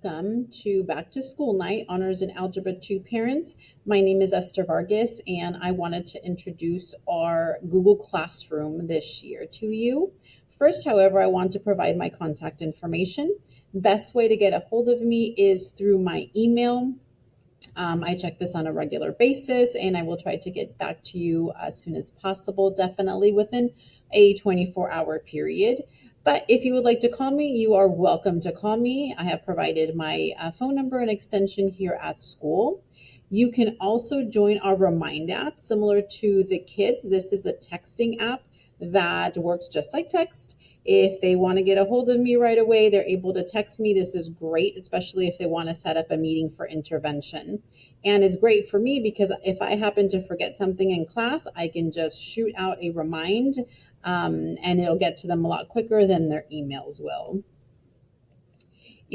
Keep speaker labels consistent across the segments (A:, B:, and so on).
A: welcome to Back to School Night, Honors in Algebra 2 parents. My name is Esther Vargas, and I wanted to introduce our Google Classroom this year to you. First, however, I want to provide my contact information. Best way to get a hold of me is through my email. I check this on a regular basis, and I will try to get back to you as soon as possible, definitely within a 24-hour period. But if you would like to call me, you are welcome to call me. I have provided my phone number and extension here at school. You can also join our Remind app, similar to the kids. This is a texting app that works just like text. If they want to get a hold of me right away, they're able to text me. This is great, especially if they want to set up a meeting for intervention. And it's great for me because if I happen to forget something in class, I can just shoot out a remind and it'll get to them a lot quicker than their emails will.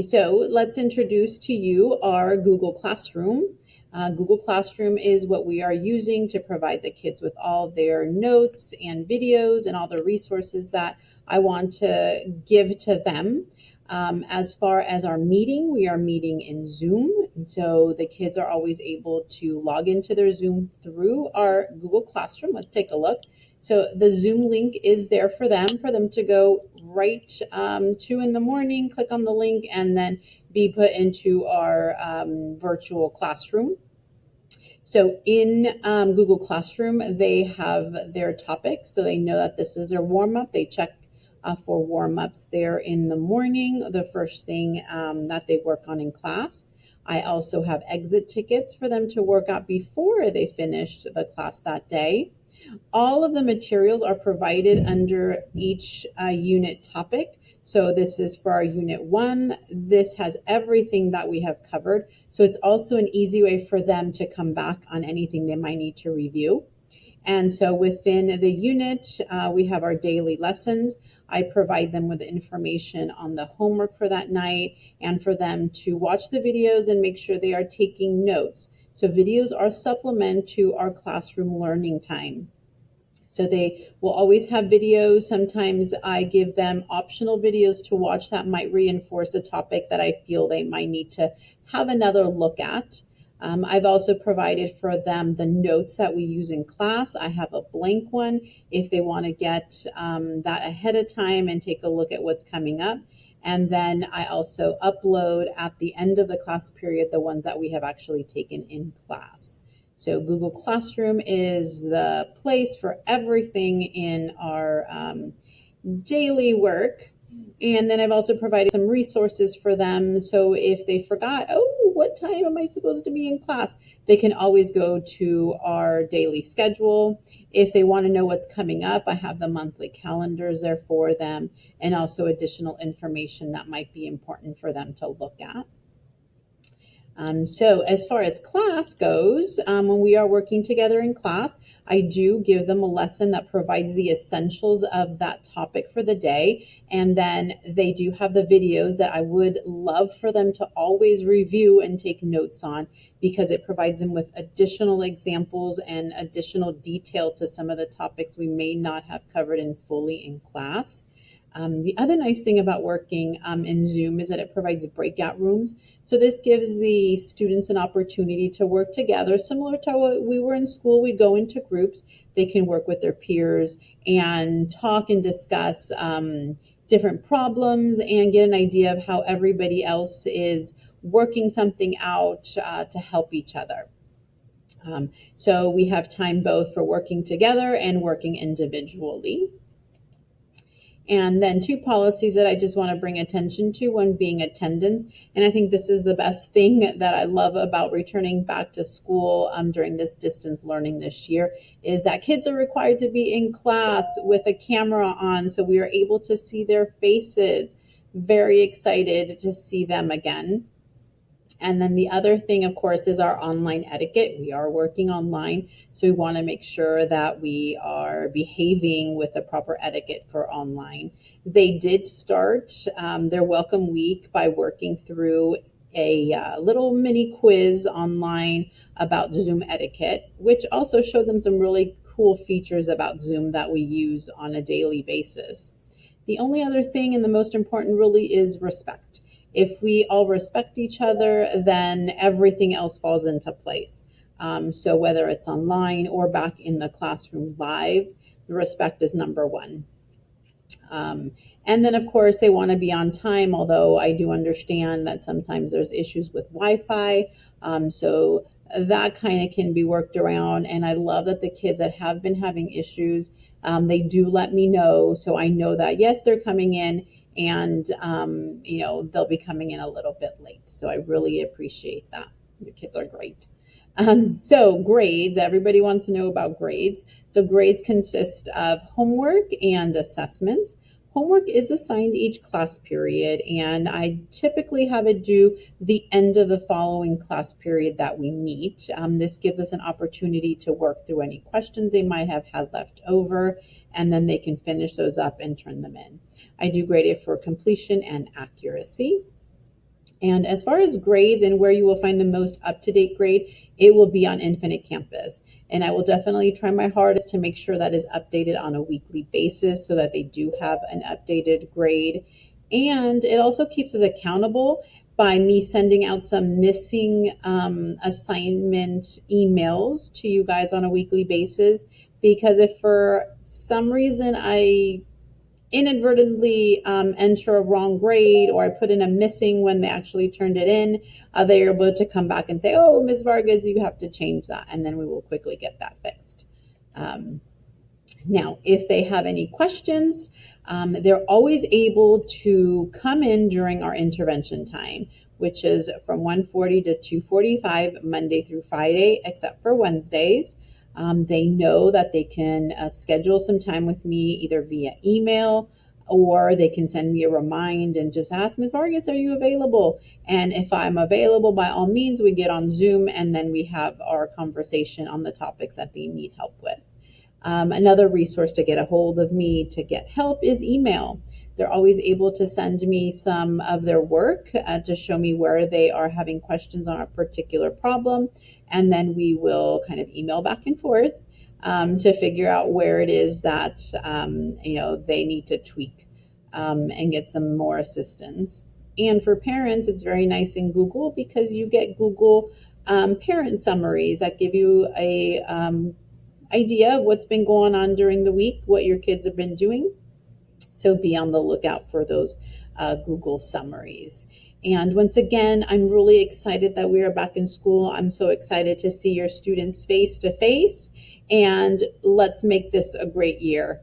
A: So let's introduce to you our Google Classroom. Google Classroom is what we are using to provide the kids with all their notes and videos and all the resources that I want to give to them. As far as our meeting, we are meeting in Zoom. And so the kids are always able to log into their Zoom through our Google Classroom. Let's take a look. So the Zoom link is there for them to go right to in the morning, click on the link, and then be put into our virtual classroom. So in Google Classroom, they have their topics, so they know that this is their warm-up. They check for warm-ups there in the morning, the first thing that they work on in class. I also have exit tickets for them to work out before they finished the class that day. All of the materials are provided under each unit topic. So this is for our Unit 1. This has everything that we have covered. So it's also an easy way for them to come back on anything they might need to review. And so within the unit, we have our daily lessons. I provide them with information on the homework for that night and for them to watch the videos and make sure they are taking notes. So videos are supplement to our classroom learning time. So they will always have videos. Sometimes I give them optional videos to watch that might reinforce a topic that I feel they might need to have another look at. I've also provided for them the notes that we use in class. I have a blank one if they want to get that ahead of time and take a look at what's coming up. And then I also upload at the end of the class period the ones that we have actually taken in class. So Google Classroom is the place for everything in our daily work. And then I've also provided some resources for them. So if they forgot, oh, what time am I supposed to be in class? They can always go to our daily schedule. If they want to know what's coming up, I have the monthly calendars there for them and also additional information that might be important for them to look at. So as far as class goes, when we are working together in class, I do give them a lesson that provides the essentials of that topic for the day. And then they do have the videos that I would love for them to always review and take notes on because it provides them with additional examples and additional detail to some of the topics we may not have covered in fully in class. The other nice thing about working in Zoom is that it provides breakout rooms. So this gives the students an opportunity to work together, similar to what we were in school. We go into groups. They can work with their peers and talk and discuss different problems and get an idea of how everybody else is working something out to help each other. So we have time both for working together and working individually. And then two policies that I just want to bring attention to, one being attendance. And I think this is the best thing that I love about returning back to school during this distance learning this year is that kids are required to be in class with a camera on so we are able to see their faces. Very excited to see them again. And then the other thing, of course, is our online etiquette. We are working online, so we want to make sure that we are behaving with the proper etiquette for online. They did start their welcome week by working through a little mini quiz online about Zoom etiquette, which also showed them some really cool features about Zoom that we use on a daily basis. The only other thing and the most important really is respect. If we all respect each other, then everything else falls into place. So whether it's online or back in the classroom live, the respect is number one. Um, and then, of course, they want to be on time, although I do understand that sometimes there's issues with Wi Fi. So that kind of can be worked around. And I love that the kids that have been having issues, they do let me know. So I know that, yes, they're coming in and, they'll be coming in a little bit late. So I really appreciate that. Your kids are great. So grades, everybody wants to know about grades. So grades consist of homework and assessments. Homework is assigned each class period, and I typically have it due the end of the following class period that we meet. This gives us an opportunity to work through any questions they might have had left over, and then they can finish those up and turn them in. I do grade it for completion and accuracy. And as far as grades and where you will find the most up-to-date grade, it will be on Infinite Campus. And I will definitely try my hardest to make sure that is updated on a weekly basis so that they do have an updated grade. And it also keeps us accountable by me sending out some missing assignment emails to you guys on a weekly basis. Because if for some reason I inadvertently enter a wrong grade or I put in a missing when they actually turned it in, they're able to come back and say, oh, Ms. Vargas, you have to change that. And then we will quickly get that fixed. Now, if they have any questions, they're always able to come in during our intervention time, which is from 1:40 to 2:45, Monday through Friday, except for Wednesdays. They know that they can schedule some time with me either via email or they can send me a remind and just ask, Ms. Vargas, are you available? And if I'm available, by all means, we get on Zoom and then we have our conversation on the topics that they need help with. Another resource to get a hold of me to get help is email. They're always able to send me some of their work to show me where they are having questions on a particular problem. And then we will kind of email back and forth to figure out where it is that, they need to tweak and get some more assistance. And for parents, it's very nice in Google because you get Google parent summaries that give you a idea of what's been going on during the week, what your kids have been doing. So be on the lookout for those Google summaries. And once again, I'm really excited that we are back in school. I'm so excited to see your students face to face. And let's make this a great year.